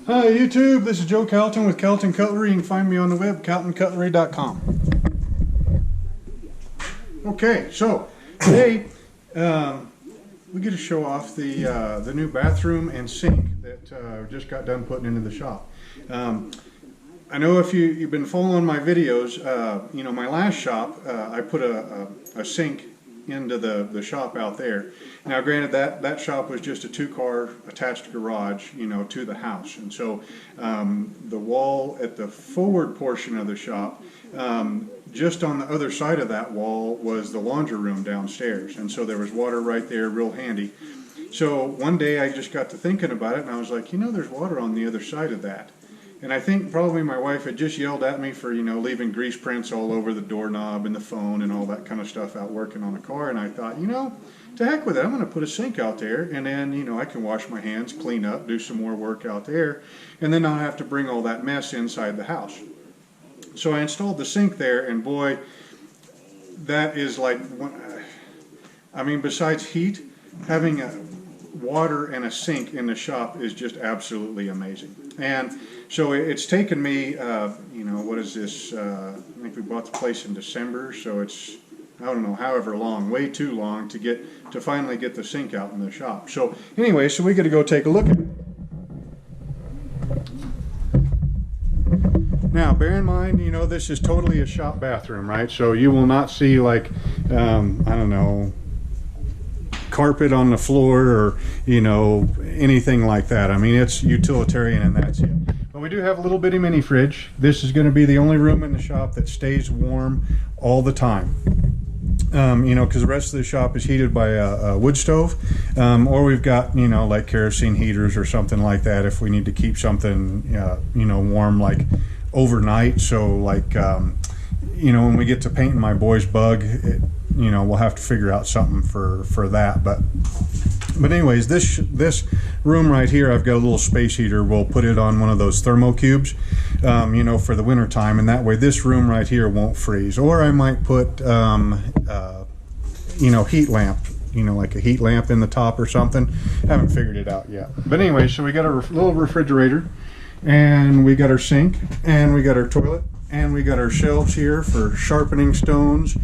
Hi YouTube, this is Joe Calton with Calton Cutlery. You can find me on the web, caltoncutlery.com. Okay, so today we get to show off the new bathroom and sink that just got done putting into the shop. I know if you've been following my videos, you know, my last shop, I put a sink into the shop out there. Now granted, that shop was just a 2-car attached garage, you know, to the house, and so the wall at the forward portion of the shop, just on the other side of that wall was the laundry room downstairs, and so there was water right there, real handy. So one day I just got to thinking about it, and I was like, you know, there's water on the other side of that. And I think probably my wife had just yelled at me for, you know, leaving grease prints all over the doorknob and the phone and all that kind of stuff out working on the car. And I thought, you know, to heck with it, I'm going to put a sink out there, and then, you know, I can wash my hands, clean up, do some more work out there, and then I'll have to bring all that mess inside the house. So I installed the sink there, and boy, that is like, I mean, besides heat, having water and a sink in the shop is just absolutely amazing. And so it's taken me, you know, what is this, I think we bought the place in December, so it's, I don't know, however long, way too long to finally get the sink out in the shop. So anyway, so we got to go take a look at it. Now, bear in mind, you know, this is totally a shop bathroom, right? So you will not see, like, I don't know, carpet on the floor or, you know, anything like that. I mean, it's utilitarian and that's it. But we do have a little bitty mini fridge. This is going to be the only room in the shop that stays warm all the time. You know, because the rest of the shop is heated by a wood stove, or we've got, you know, like kerosene heaters or something like that if we need to keep something, you know, warm, like overnight. So like, you know, when we get to painting my boy's bug, you know, we'll have to figure out something for that. But anyways, this room right here, I've got a little space heater. We'll put it on one of those thermo cubes, you know, for the winter time, and that way this room right here won't freeze. Or I might put, you know, heat lamp, you know, like a heat lamp in the top or something. Haven't figured it out yet. But anyway, so we got a little refrigerator, and we got our sink, and we got our toilet, and we got our shelves here for sharpening stones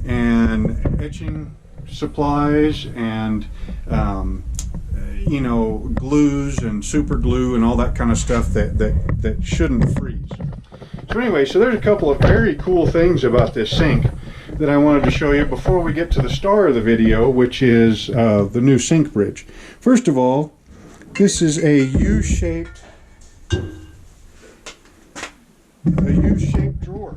and etching supplies and you know, glues and super glue and all that kind of stuff that shouldn't freeze. So anyway, so there's a couple of very cool things about this sink that I wanted to show you before we get to the star of the video, which is the new sink bridge. First of all, this is a U-shaped drawer.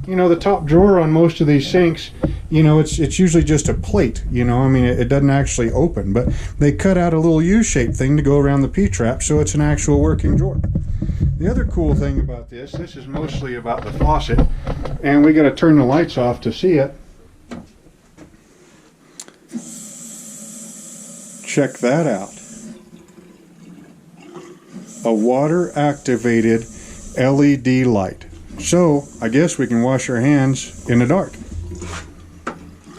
You know, the top drawer on most of these sinks, you know, it's usually just a plate, you know, I mean, it doesn't actually open, but they cut out a little U-shaped thing to go around the P-trap, so it's an actual working drawer. The other cool thing about this is mostly about the faucet, and we got to turn the lights off to see it. Check that out. A water-activated LED light. So I guess we can wash our hands in the dark.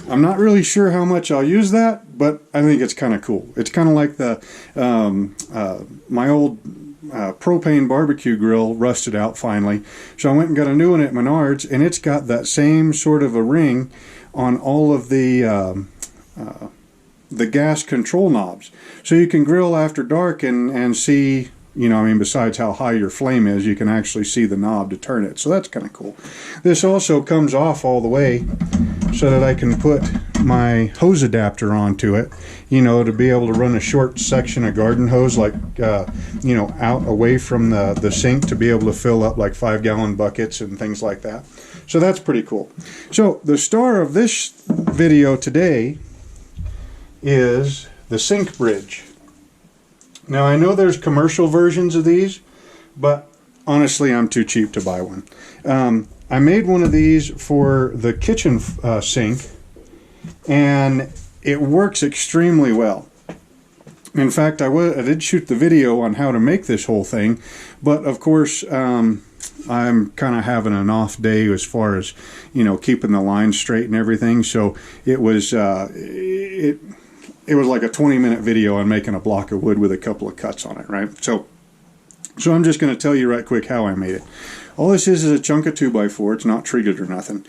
I'm not really sure how much I'll use that, but I think it's kind of cool. It's kind of like the my old propane barbecue grill rusted out finally, so I went and got a new one at Menards, and it's got that same sort of a ring on all of the gas control knobs, so you can grill after dark and see, you know, I mean, besides how high your flame is, you can actually see the knob to turn it. So that's kind of cool. This also comes off all the way so that I can put my hose adapter onto it, you know, to be able to run a short section of garden hose, like, you know, out away from the sink to be able to fill up like 5-gallon buckets and things like that. So that's pretty cool. So the star of this video today is the sink bridge. Now, I know there's commercial versions of these, but honestly, I'm too cheap to buy one. I made one of these for the kitchen sink, and it works extremely well. In fact, I did shoot the video on how to make this whole thing, but of course, I'm kind of having an off day as far as, you know, keeping the lines straight and everything. So it was it was like a 20-minute video on making a block of wood with a couple of cuts on it, right? So So I'm just going to tell you right quick how I made it. All this is a chunk of 2x4. It's not treated or nothing.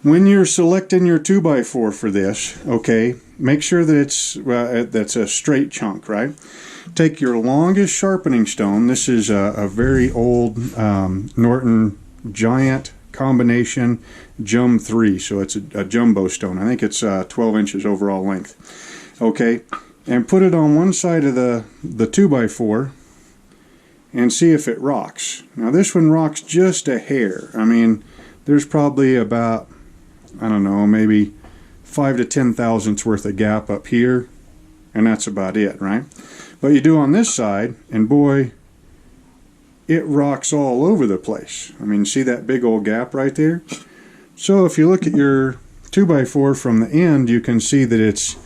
When you're selecting your 2x4 for this, okay, make sure that that's a straight chunk, right? Take your longest sharpening stone. This is a very old Norton Giant combination Jum 3, so it's a jumbo stone. I think it's 12 inches overall length. Okay, and put it on one side of the 2x4 and see if it rocks. Now this one rocks just a hair. I mean, there's probably about, I don't know, maybe 5 to 10 thousandths worth of gap up here, and that's about it, right? But you do on this side, and boy, it rocks all over the place. I mean, see that big old gap right there? So if you look at your 2x4 from the end, you can see that it's,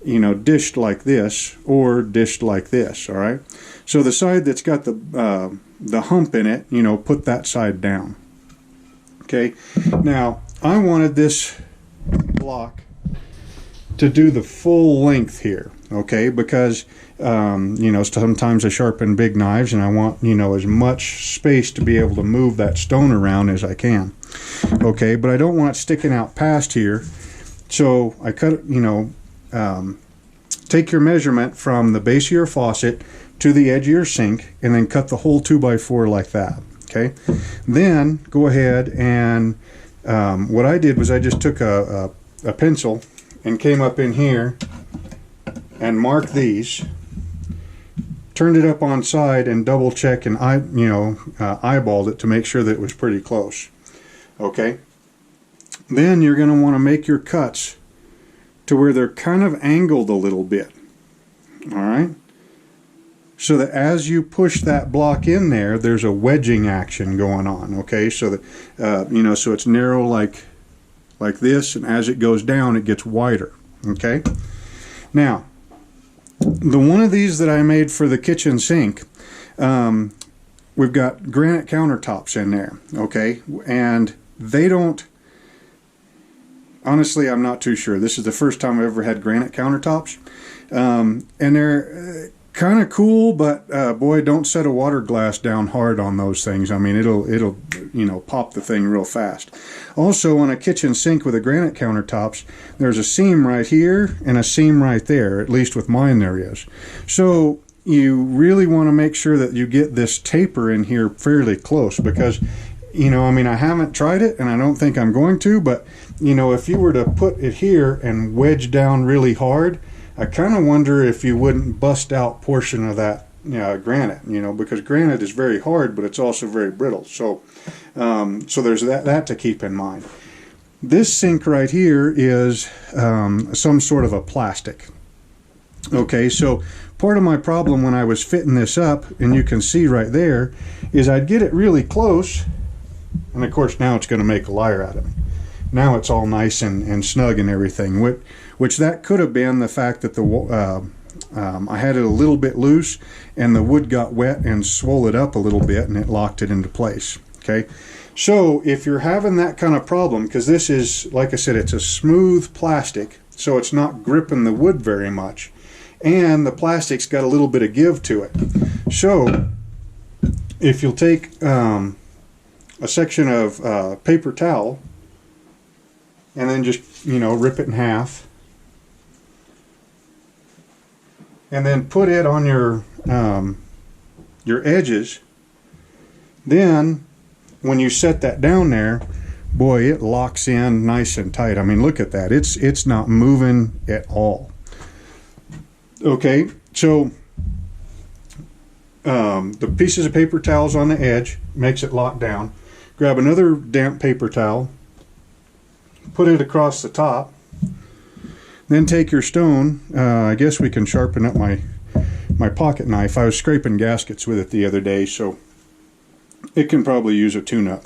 you know, dished like this or dished like this, all right? So the side that's got the hump in it, you know, put that side down. Okay, now I wanted this block to do the full length here, okay, because you know, sometimes I sharpen big knives and I want, you know, as much space to be able to move that stone around as I can. Okay, but I don't want it sticking out past here, so I cut it, you know, take your measurement from the base of your faucet to the edge of your sink and then cut the whole 2x4 like that. Okay, then go ahead and what I did was I just took a pencil and came up in here and marked these, turned it up on side and double check and eyeballed it to make sure that it was pretty close. Okay, then you're going to want to make your cuts to where they're kind of angled a little bit. All right, so that as you push that block in there, there's a wedging action going on. Okay, so that you know, so it's narrow like this, and as it goes down, it gets wider. Okay, now the one of these that I made for the kitchen sink, we've got granite countertops in there. Okay, and they don't. Honestly, I'm not too sure. This is the first time I've ever had granite countertops, and they're kind of cool, but boy, don't set a water glass down hard on those things. I mean, it'll you know, pop the thing real fast. Also, on a kitchen sink with a granite countertops, there's a seam right here and a seam right there. At least with mine there is. So you really want to make sure that you get this taper in here fairly close, because, you know, I mean, I haven't tried it and I don't think I'm going to, but you know, if you were to put it here and wedge down really hard, I kind of wonder if you wouldn't bust out portion of that granite, you know, because granite is very hard, but it's also very brittle. So so there's that to keep in mind. This sink right here is some sort of a plastic. Okay, so part of my problem when I was fitting this up, and you can see right there, is I'd get it really close, and of course now it's going to make a liar out of me. Now it's all nice and snug and everything, which that could have been the fact that I had it a little bit loose and the wood got wet and swole it up a little bit and it locked it into place. Okay, so if you're having that kind of problem, because this is, like I said, it's a smooth plastic, so it's not gripping the wood very much, and the plastic's got a little bit of give to it. So if you'll take a section of paper towel and then just, you know, rip it in half, and then put it on your edges. Then when you set that down there, boy, it locks in nice and tight. I mean, look at that. It's not moving at all. Okay, so the pieces of paper towels on the edge makes it lock down. Grab another damp paper towel, put it across the top, then take your stone. I guess we can sharpen up my pocket knife. I was scraping gaskets with it the other day, so it can probably use a tune-up.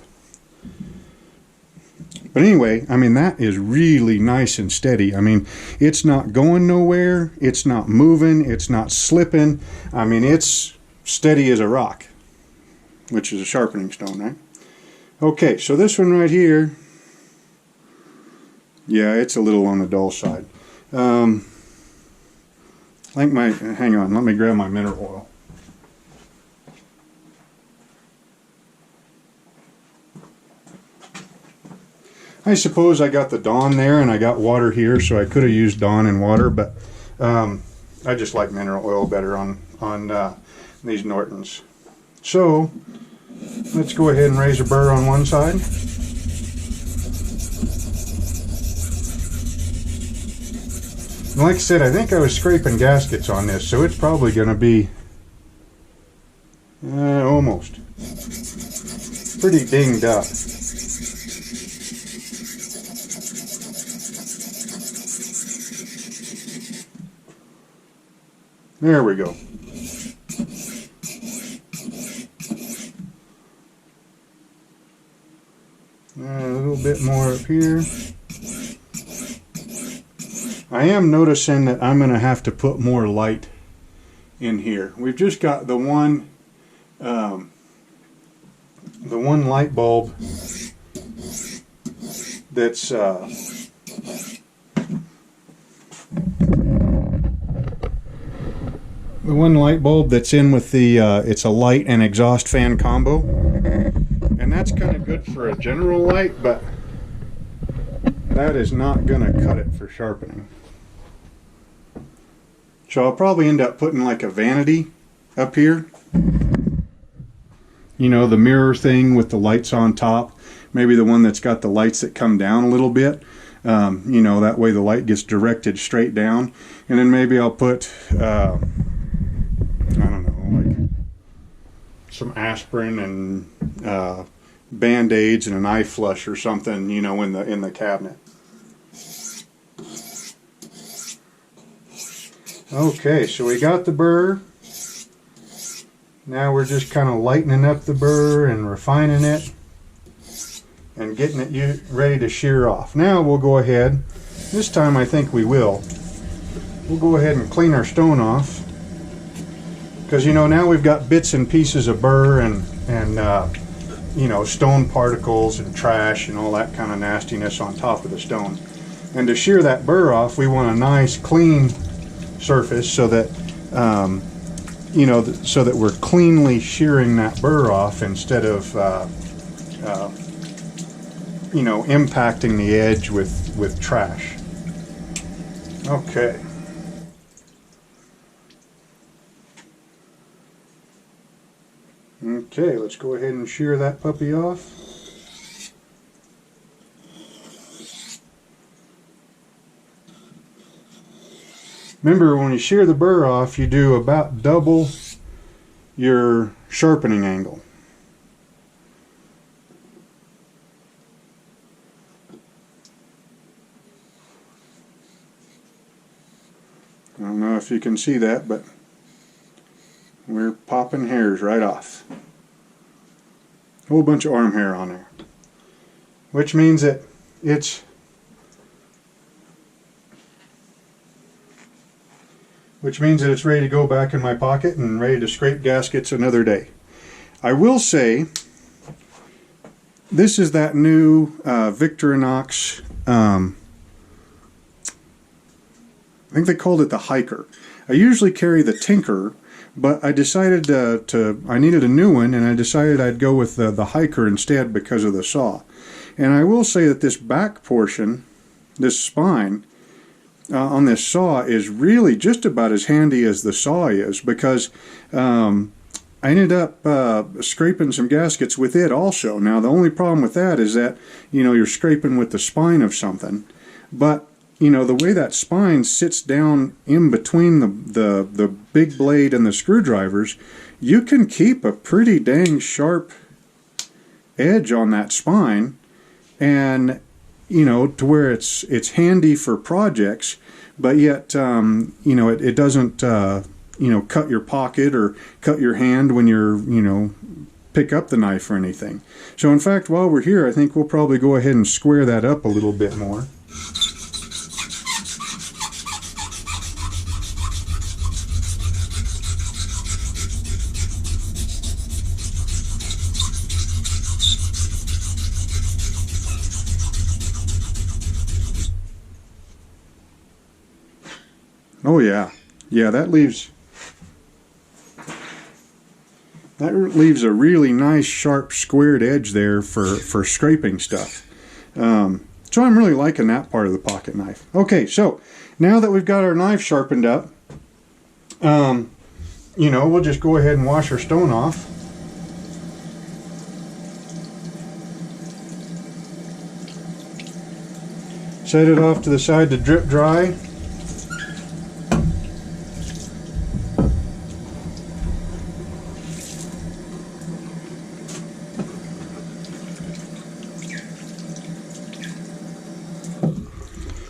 But anyway, I mean, that is really nice and steady. I mean, it's not going nowhere, it's not moving, it's not slipping. I mean, it's steady as a rock, which is a sharpening stone, right? Okay, so this one right here, yeah, it's a little on the dull side. I think hang on, let me grab my mineral oil. I suppose I got the Dawn there and I got water here, so I could have used Dawn and water, but I just like mineral oil better on these Nortons. So let's go ahead and raise a burr on one side. And like I said, I think I was scraping gaskets on this, so it's probably going to be almost pretty dinged up. There we go. A little bit more up here. I am noticing that I'm going to have to put more light in here. We've just got the one light bulb that's the one light bulb that's in with the it's a light and exhaust fan combo, and that's kind of good for a general light, but that is not going to cut it for sharpening. So I'll probably end up putting like a vanity up here, you know, the mirror thing with the lights on top, maybe the one that's got the lights that come down a little bit, you know, that way the light gets directed straight down. And then maybe I'll put I don't know, like some aspirin and Band-Aids and an eye flush or something, you know, in the cabinet. Okay, so we got the burr. Now we're just kind of lightening up the burr and refining it and getting it ready to shear off. Now we'll go ahead, this time I think we'll go ahead and clean our stone off, because you know, now we've got bits and pieces of burr and you know, stone particles and trash and all that kind of nastiness on top of the stone. And to shear that burr off, we want a nice clean surface so that you know, so that we're cleanly shearing that burr off instead of you know, impacting the edge with trash. Okay. Okay, let's go ahead and shear that puppy off. Remember, when you shear the burr off, you do about double your sharpening angle. I don't know if you can see that, but we're popping hairs right off. A whole bunch of arm hair on there. Which means that it's ready to go back in my pocket and ready to scrape gaskets another day. I will say, this is that new Victorinox, I think they called it the Hiker. I usually carry the Tinker, but I decided I needed a new one, and I decided I'd go with the Hiker instead because of the saw. And I will say that this back portion, this spine, on this saw is really just about as handy as the saw is, because I ended up scraping some gaskets with it also. Now the only problem with that is that, you know, you're scraping with the spine of something, but you know, the way that spine sits down in between the big blade and the screwdrivers, you can keep a pretty dang sharp edge on that spine, and you know, to where it's handy for projects, but yet you know, it doesn't you know, cut your pocket or cut your hand when you're, you know, pick up the knife or anything. So in fact, while we're here, I think we'll probably go ahead and square that up a little bit more. Oh yeah, yeah, that leaves a really nice sharp squared edge there for scraping stuff. So I'm really liking that part of the pocket knife. Okay, so now that we've got our knife sharpened up, you know, we'll just go ahead and wash our stone off. Set it off to the side to drip dry.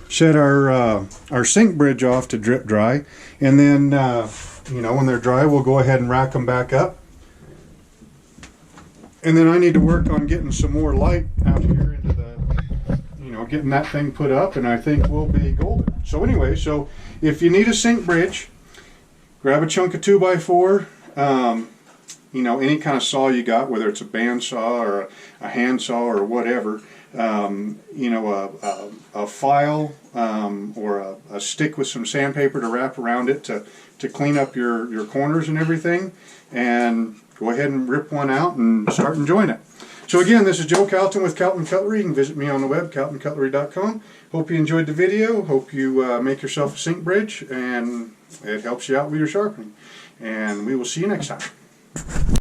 Set our sink bridge off to drip dry, and then you know, when they're dry, we'll go ahead and rack them back up. And then I need to work on getting some more light out here into the, you know, getting that thing put up, and I think we'll be golden. So anyway, so if you need a sink bridge, grab a chunk of 2x4, you know, any kind of saw you got, whether it's a bandsaw or a handsaw or whatever, you know, a file or a stick with some sandpaper to wrap around it to clean up your corners and everything, and go ahead and rip one out and start enjoying it. So again, this is Joe Calton with Calton Cutlery. You can visit me on the web, caltoncutlery.com. Hope you enjoyed the video. Hope you make yourself a sink bridge and it helps you out with your sharpening. And we will see you next time.